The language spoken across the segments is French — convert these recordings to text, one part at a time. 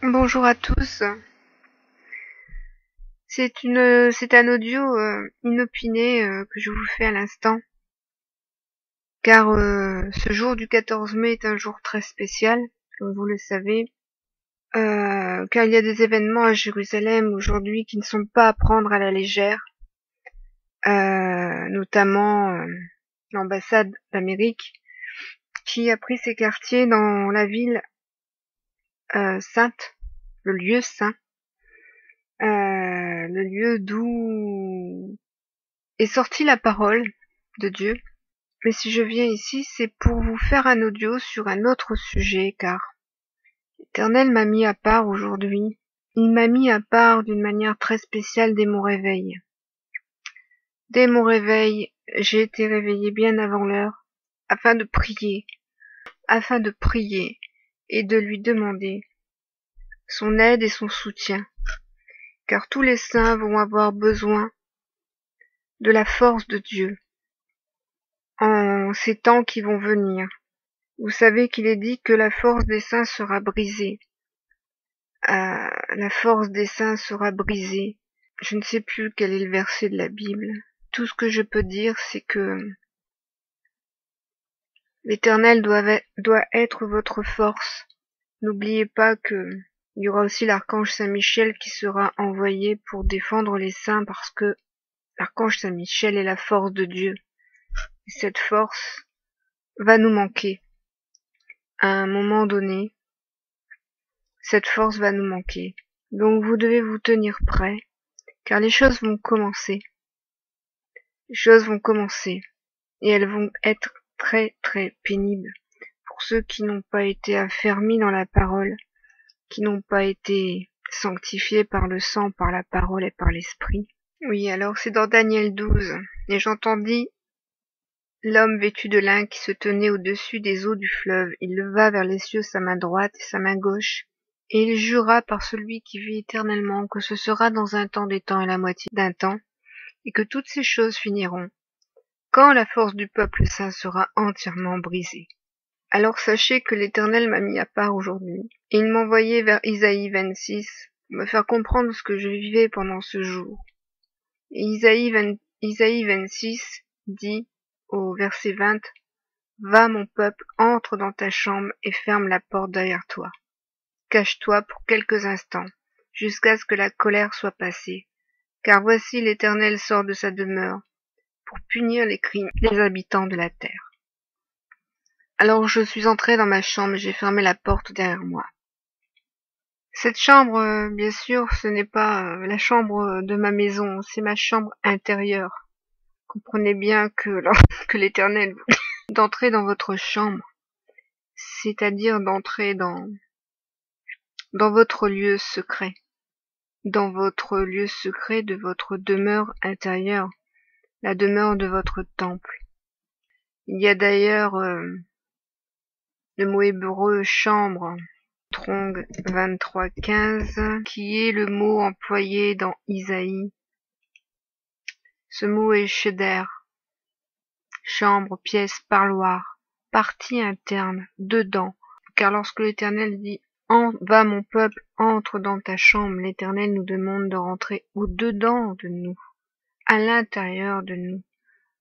Bonjour à tous. C'est un audio inopiné que je vous fais à l'instant, car ce jour du 14 mai est un jour très spécial, comme vous le savez, car il y a des événements à Jérusalem aujourd'hui qui ne sont pas à prendre à la légère, notamment l'ambassade d'Amérique qui a pris ses quartiers dans la ville sainte, le lieu saint. Le lieu d'où est sortie la parole de Dieu. Mais si je viens ici, c'est pour vous faire un audio sur un autre sujet, car l'Éternel m'a mis à part aujourd'hui. Il m'a mis à part d'une manière très spéciale dès mon réveil. Dès mon réveil, j'ai été réveillée bien avant l'heure, afin de prier et de lui demander son aide et son soutien, car tous les saints vont avoir besoin de la force de Dieu en ces temps qui vont venir. Vous savez qu'il est dit que la force des saints sera brisée. La force des saints sera brisée. Je ne sais plus quel est le verset de la Bible. Tout ce que je peux dire, c'est que l'Éternel doit être votre force. N'oubliez pas que il y aura aussi l'archange Saint-Michel qui sera envoyé pour défendre les saints, parce que l'archange Saint-Michel est la force de Dieu. Et cette force va nous manquer. À un moment donné, cette force va nous manquer. Donc vous devez vous tenir prêts, car les choses vont commencer. Les choses vont commencer, et elles vont être très très pénibles pour ceux qui n'ont pas été affermis dans la parole, qui n'ont pas été sanctifiés par le sang, par la parole et par l'esprit. Oui, alors c'est dans Daniel 12, et j'entendis l'homme vêtu de lin qui se tenait au-dessus des eaux du fleuve. Il leva vers les cieux sa main droite et sa main gauche, et il jura par celui qui vit éternellement que ce sera dans un temps des temps et la moitié d'un temps, et que toutes ces choses finiront, quand la force du peuple saint sera entièrement brisée. Alors sachez que l'Éternel m'a mis à part aujourd'hui, et il m'envoyait vers Isaïe 26, pour me faire comprendre ce que je vivais pendant ce jour. Et Isaïe 26 dit, au verset 20, « Va, mon peuple, entre dans ta chambre et ferme la porte derrière toi. Cache-toi pour quelques instants, jusqu'à ce que la colère soit passée, car voici l'Éternel sort de sa demeure, pour punir les crimes des habitants de la terre. » Alors je suis entrée dans ma chambre et j'ai fermé la porte derrière moi. Cette chambre, bien sûr, ce n'est pas la chambre de ma maison, c'est ma chambre intérieure. Comprenez bien que lorsque l'Éternel d'entrer dans votre chambre, c'est-à-dire d'entrer dans votre lieu secret, dans votre lieu secret de votre demeure intérieure, la demeure de votre temple. Il y a d'ailleurs le mot hébreu chambre, Strong 23.15, qui est le mot employé dans Isaïe. Ce mot est cheder, chambre, pièce, parloir, partie interne, dedans. Car lorsque l'Éternel dit « Va mon peuple, entre dans ta chambre », l'Éternel nous demande de rentrer au-dedans de nous, à l'intérieur de nous,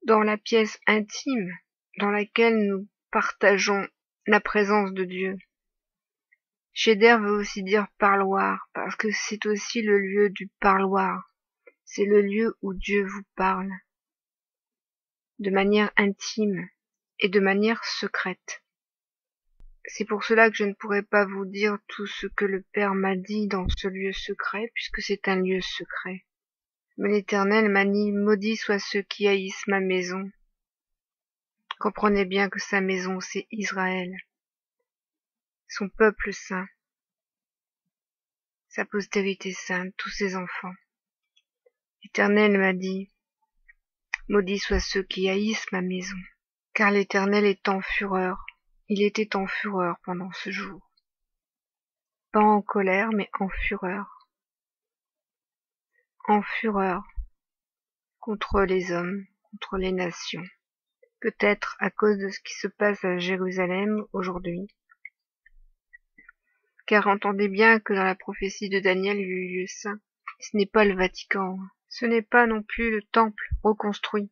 dans la pièce intime dans laquelle nous partageons la présence de Dieu. Cheder veut aussi dire parloir, parce que c'est aussi le lieu du parloir. C'est le lieu où Dieu vous parle, de manière intime et de manière secrète. C'est pour cela que je ne pourrais pas vous dire tout ce que le Père m'a dit dans ce lieu secret, puisque c'est un lieu secret. Mais l'Éternel m'a dit, maudit soient ceux qui haïssent ma maison. Comprenez bien que sa maison, c'est Israël, son peuple saint, sa postérité sainte, tous ses enfants. L'Éternel m'a dit, maudits soient ceux qui haïssent ma maison, car l'Éternel est en fureur. Il était en fureur pendant ce jour. Pas en colère, mais en fureur. En fureur contre les hommes, contre les nations. Peut-être à cause de ce qui se passe à Jérusalem aujourd'hui. Car entendez bien que dans la prophétie de Daniel, le lieu saint, ce n'est pas le Vatican, ce n'est pas non plus le temple reconstruit.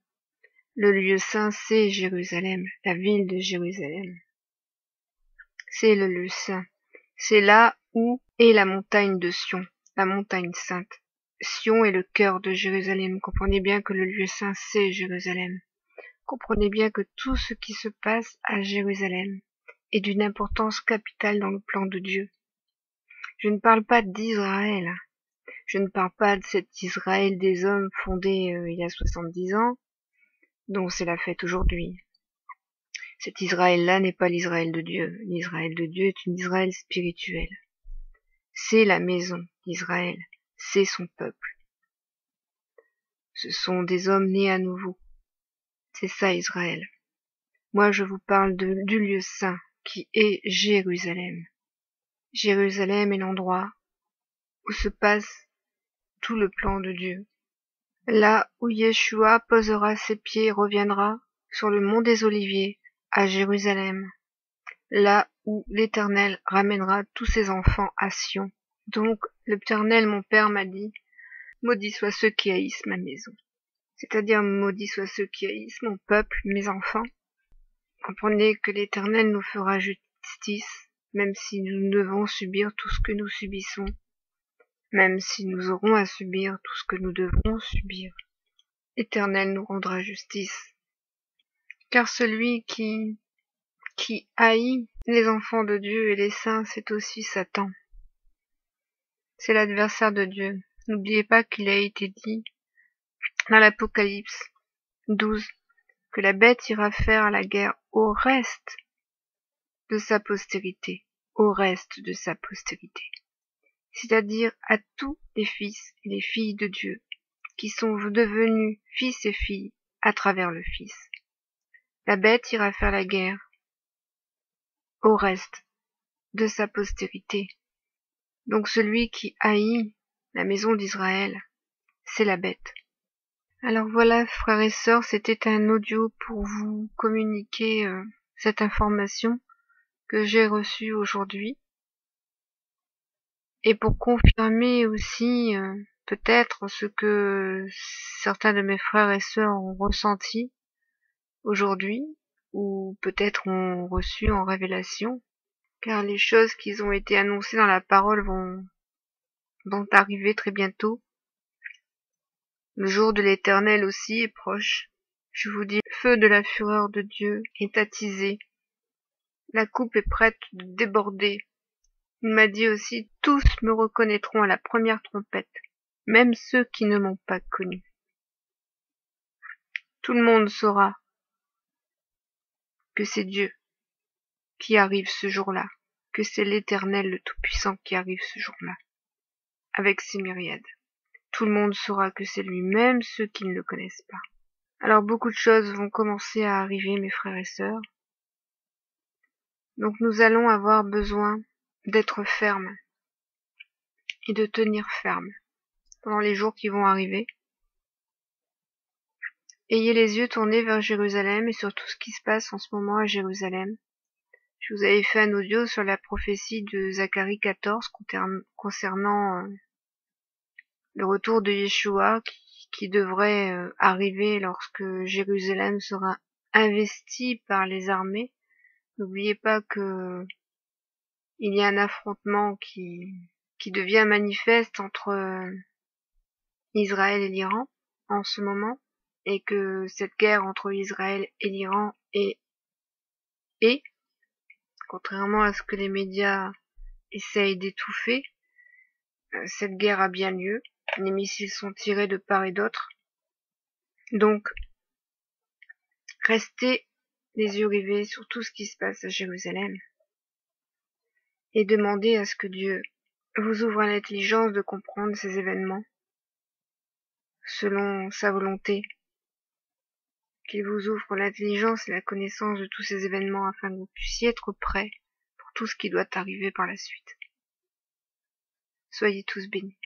Le lieu saint, c'est Jérusalem, la ville de Jérusalem. C'est le lieu saint. C'est là où est la montagne de Sion, la montagne sainte. Sion est le cœur de Jérusalem. Comprenez bien que le lieu saint, c'est Jérusalem. Comprenez bien que tout ce qui se passe à Jérusalem est d'une importance capitale dans le plan de Dieu. Je ne parle pas d'Israël. Je ne parle pas de cet Israël des hommes fondé il y a 70 ans, dont c'est la fête aujourd'hui. Cet Israël-là n'est pas l'Israël de Dieu. L'Israël de Dieu est une Israël spirituelle. C'est la maison d'Israël. C'est son peuple. Ce sont des hommes nés à nouveau. C'est ça Israël. Moi je vous parle du lieu saint qui est Jérusalem. Jérusalem est l'endroit où se passe tout le plan de Dieu. Là où Yeshua posera ses pieds et reviendra sur le mont des Oliviers à Jérusalem. Là où l'Éternel ramènera tous ses enfants à Sion. Donc l'Éternel, mon Père, m'a dit, maudits soient ceux qui haïssent ma maison. C'est-à-dire maudits soient ceux qui haïssent mon peuple, mes enfants. Comprenez que l'Éternel nous fera justice, même si nous devons subir tout ce que nous subissons, même si nous aurons à subir tout ce que nous devrons subir. L'Éternel nous rendra justice. Car celui qui haït les enfants de Dieu et les saints, c'est aussi Satan. C'est l'adversaire de Dieu. N'oubliez pas qu'il a été dit dans l'Apocalypse 12 que la bête ira faire la guerre au reste de sa postérité, au reste de sa postérité, c'est-à-dire à tous les fils et les filles de Dieu qui sont devenus fils et filles à travers le Fils. La bête ira faire la guerre au reste de sa postérité. Donc celui qui haït la maison d'Israël, c'est la bête. Alors voilà, frères et sœurs, c'était un audio pour vous communiquer cette information que j'ai reçue aujourd'hui et pour confirmer aussi peut-être ce que certains de mes frères et sœurs ont ressenti aujourd'hui ou peut-être ont reçu en révélation, car les choses qui ont été annoncées dans la parole vont arriver très bientôt. Le jour de l'Éternel aussi est proche. Je vous dis, le feu de la fureur de Dieu est attisé. La coupe est prête de déborder. Il m'a dit aussi, tous me reconnaîtront à la première trompette, même ceux qui ne m'ont pas connu. Tout le monde saura que c'est Dieu qui arrive ce jour-là, que c'est l'Éternel le Tout-Puissant qui arrive ce jour-là, avec ses myriades. Tout le monde saura que c'est lui, même ceux qui ne le connaissent pas. Alors beaucoup de choses vont commencer à arriver, mes frères et sœurs. Donc nous allons avoir besoin d'être fermes et de tenir ferme pendant les jours qui vont arriver. Ayez les yeux tournés vers Jérusalem et sur tout ce qui se passe en ce moment à Jérusalem. Je vous avais fait un audio sur la prophétie de Zacharie 14 concernant le retour de Yeshua qui devrait arriver lorsque Jérusalem sera investie par les armées. N'oubliez pas que il y a un affrontement qui devient manifeste entre Israël et l'Iran en ce moment, et que cette guerre entre Israël et l'Iran est, contrairement à ce que les médias essayent d'étouffer, cette guerre a bien lieu. Les missiles sont tirés de part et d'autre. Donc, restez les yeux rivés sur tout ce qui se passe à Jérusalem et demandez à ce que Dieu vous ouvre l'intelligence de comprendre ces événements selon sa volonté, qu'il vous ouvre l'intelligence et la connaissance de tous ces événements afin que vous puissiez être prêts pour tout ce qui doit arriver par la suite. Soyez tous bénis.